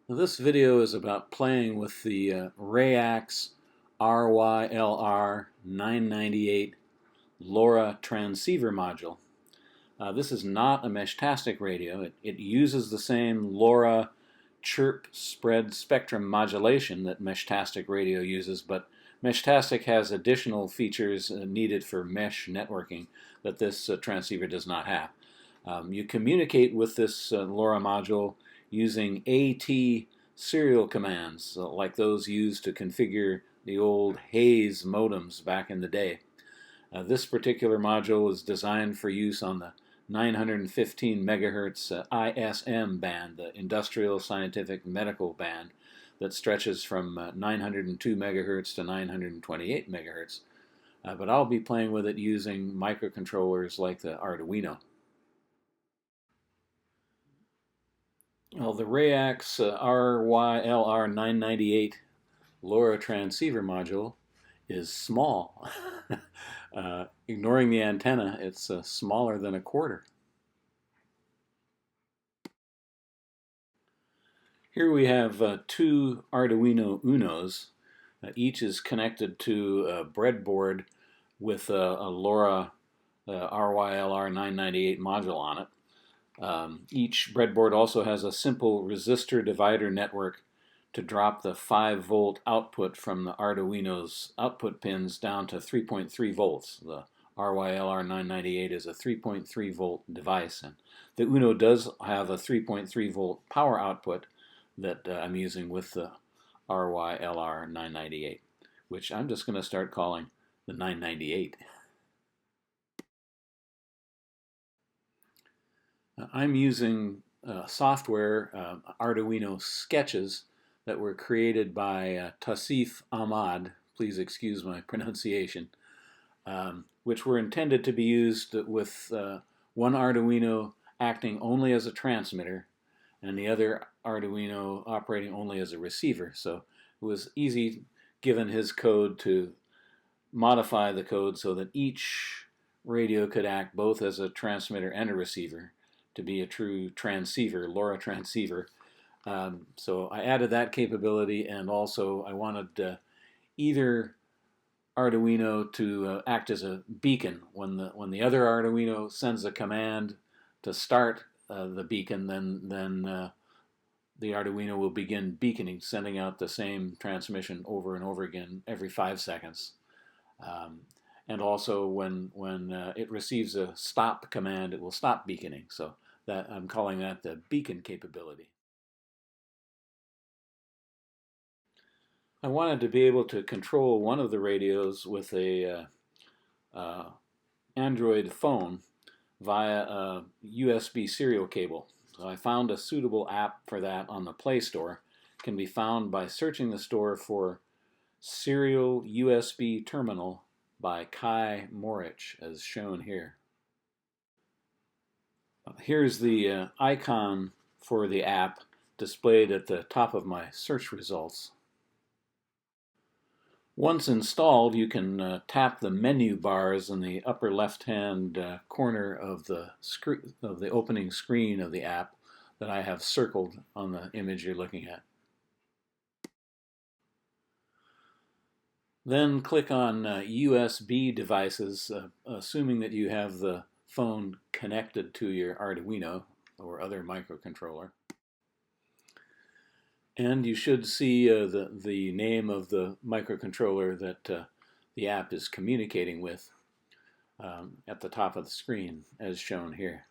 This video is about playing with the RYLR998 LoRa transceiver module. This is not a Meshtastic radio. It uses the same LoRa chirp spread spectrum modulation that Meshtastic radio uses, but Meshtastic has additional features needed for mesh networking that this transceiver does not have. You communicate with this LoRa module using AT serial commands, like those used to configure the old Hayes modems back in the day. This particular module is designed for use on the 915 megahertz ISM band, the Industrial Scientific Medical band, that stretches from 902 megahertz to 928 megahertz. But I'll be playing with it using microcontrollers like the Arduino. Well, the RYLR998 LoRa transceiver module is small. Ignoring the antenna, it's smaller than a quarter. Here we have two Arduino Unos. Each is connected to a breadboard with a LoRa RYLR998 module on it. Each breadboard also has a simple resistor divider network to drop the 5-volt output from the Arduino's output pins down to 3.3 volts. The RYLR998 is a 3.3 volt device, and the Uno does have a 3.3 volt power output that I'm using with the RYLR998, which I'm just going to start calling the 998. I'm using software, Arduino sketches that were created by Tassif Ahmad, please excuse my pronunciation, which were intended to be used with one Arduino acting only as a transmitter and the other Arduino operating only as a receiver. So it was easy, given his code, to modify the code so that each radio could act both as a transmitter and a receiver, to be a true transceiver, LoRa transceiver. So I added that capability, and also I wanted either Arduino to act as a beacon. When the other Arduino sends a command to start the beacon, then the Arduino will begin beaconing, sending out the same transmission over and over again every 5 seconds. And also when it receives a stop command, it will stop beaconing. So that I'm calling that the beacon capability. I wanted to be able to control one of the radios with a Android phone via a USB serial cable. So I found a suitable app for that on the Play Store. It can be found by searching the store for Serial USB Terminal by Kai Morich, as shown here. Here's the icon for the app displayed at the top of my search results. Once installed, you can tap the menu bars in the upper left-hand corner of the opening screen of the app that I have circled on the image you're looking at. Then click on USB devices, assuming that you have the phone connected to your Arduino or other microcontroller. And you should see the name of the microcontroller that the app is communicating with at the top of the screen, as shown here.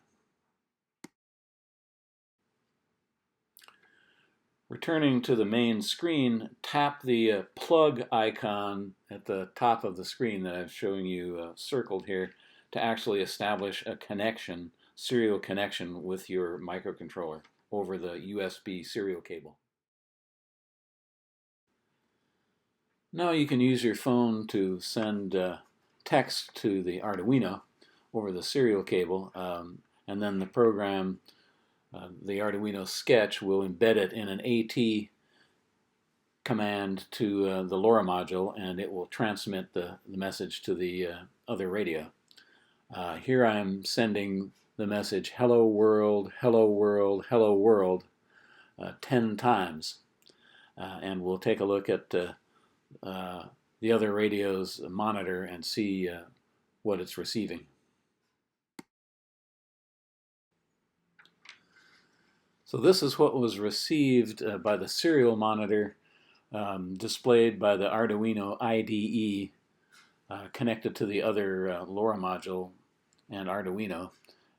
Returning to the main screen, tap the plug icon at the top of the screen that I'm showing you circled here to actually establish a connection, serial connection with your microcontroller over the USB serial cable. Now you can use your phone to send text to the Arduino over the serial cable, and then the program, the Arduino sketch, will embed it in an AT command to the LoRa module, and it will transmit the message to the other radio. Here I'm sending the message, hello world, hello world, hello world, 10 times. And we'll take a look at the other radio's monitor and see what it's receiving. So this is what was received by the serial monitor displayed by the Arduino IDE connected to the other LoRa module and Arduino.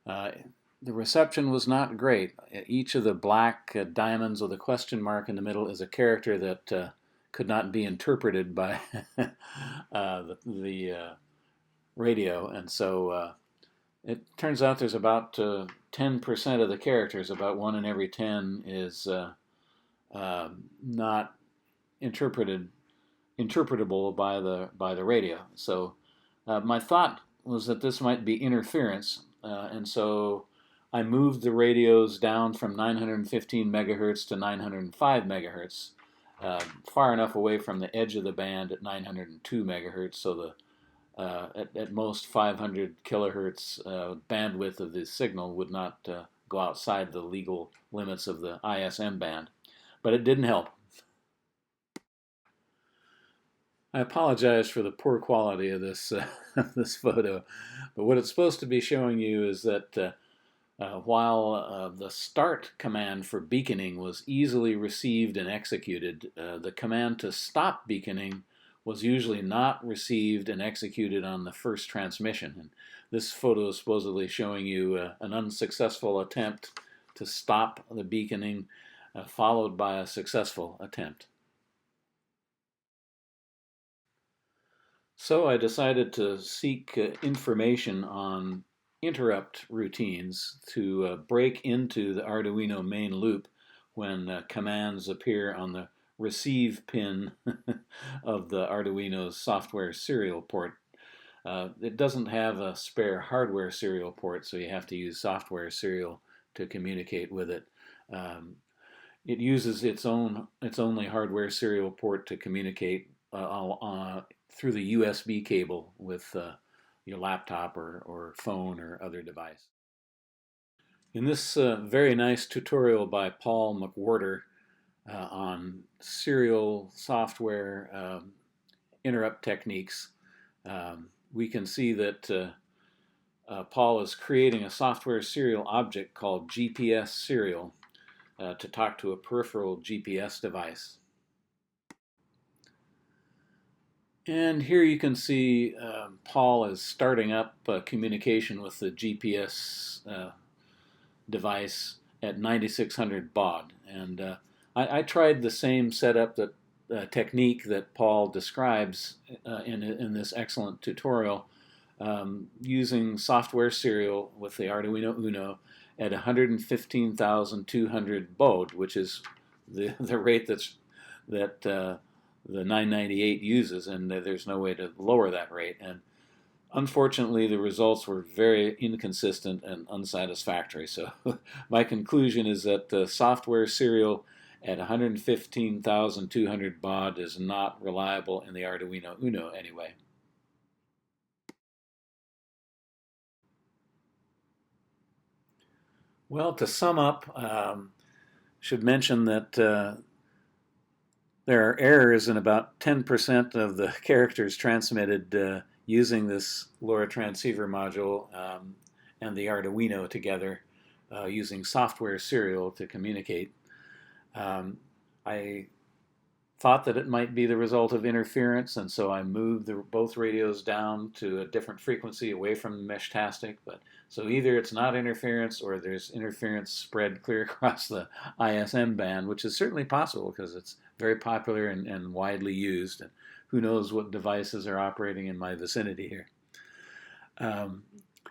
The reception was not great. Each of the black diamonds with a question mark in the middle is a character that could not be interpreted by the radio, and so it turns out there's about 10% of the characters, about 1 in every 10, is not interpretable by the radio. So my thought was that this might be interference, and so I moved the radios down from 915 megahertz to 905 megahertz, far enough away from the edge of the band at 902 megahertz, so the at most 500 kilohertz bandwidth of the signal would not go outside the legal limits of the ISM band. But it didn't help. I apologize for the poor quality of this this photo, but what it's supposed to be showing you is that while the start command for beaconing was easily received and executed, the command to stop beaconing was usually not received and executed on the first transmission. And this photo is supposedly showing you an unsuccessful attempt to stop the beaconing, followed by a successful attempt. So I decided to seek information on interrupt routines to break into the Arduino main loop when commands appear on the receive pin of the Arduino's software serial port. It doesn't have a spare hardware serial port, so you have to use software serial to communicate with it. It uses its only hardware serial port to communicate through the USB cable with your laptop or phone or other device. In this very nice tutorial by Paul McWhorter on serial software interrupt techniques, we can see that Paul is creating a software serial object called GPS serial to talk to a peripheral GPS device. And here you can see Paul is starting up communication with the GPS device at 9600 baud. And I tried the same setup technique that Paul describes in this excellent tutorial, using software serial with the Arduino Uno at 115,200 baud, which is the rate that the 998 uses, and there's no way to lower that rate. And unfortunately, the results were very inconsistent and unsatisfactory. So my conclusion is that the software serial at 115,200 baud is not reliable in the Arduino Uno anyway. Well, to sum up, should mention that there are errors in about 10% of the characters transmitted using this LoRa transceiver module and the Arduino together using software serial to communicate. I thought that it might be the result of interference, and so I moved both radios down to a different frequency away from the Meshtastic. But so either it's not interference or there's interference spread clear across the ISM band, which is certainly possible because it's very popular and widely used. And who knows what devices are operating in my vicinity here.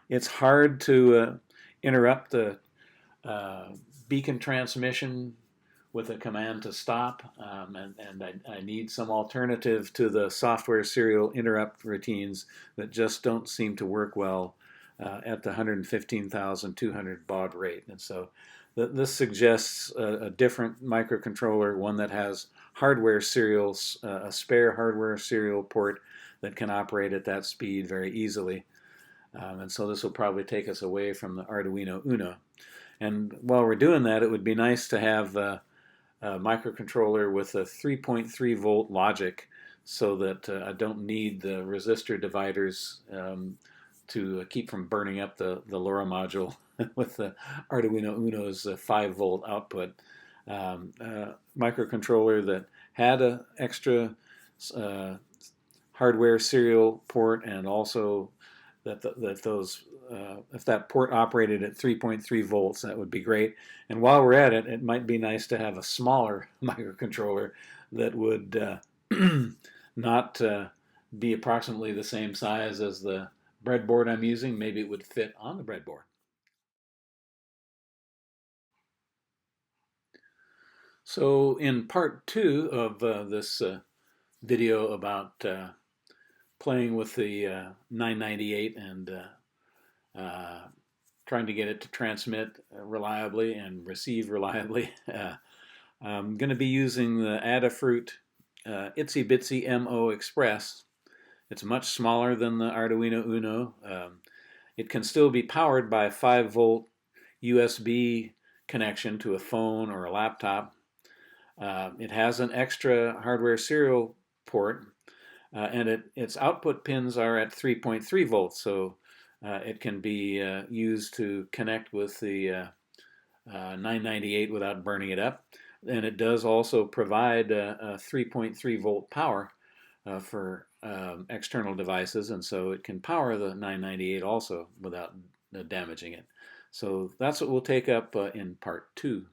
It's hard to interrupt the beacon transmission with a command to stop, and I need some alternative to the software serial interrupt routines that just don't seem to work well at the 115,200 baud rate. And so this suggests a different microcontroller, one that has hardware serials, a spare hardware serial port that can operate at that speed very easily. And so this will probably take us away from the Arduino Uno. And while we're doing that, it would be nice to have microcontroller with a 3.3 volt logic, so that I don't need the resistor dividers to keep from burning up the LoRa module with the Arduino Uno's 5 volt output. Microcontroller that had an extra hardware serial port, and also that those if that port operated at 3.3 volts, that would be great. And while we're at it, it might be nice to have a smaller microcontroller that would not be approximately the same size as the breadboard I'm using. Maybe it would fit on the breadboard. So in part 2 of this video about playing with the 998 and trying to get it to transmit reliably and receive reliably, I'm going to be using the Adafruit Itsy Bitsy MO Express. It's much smaller than the Arduino Uno. It can still be powered by a 5 volt USB connection to a phone or a laptop. It has an extra hardware serial port, and its output pins are at 3.3 volts, so it can be used to connect with the 998 without burning it up. And it does also provide a 3.3 volt power for external devices, and so it can power the 998 also without damaging it. So that's what we'll take up in part 2.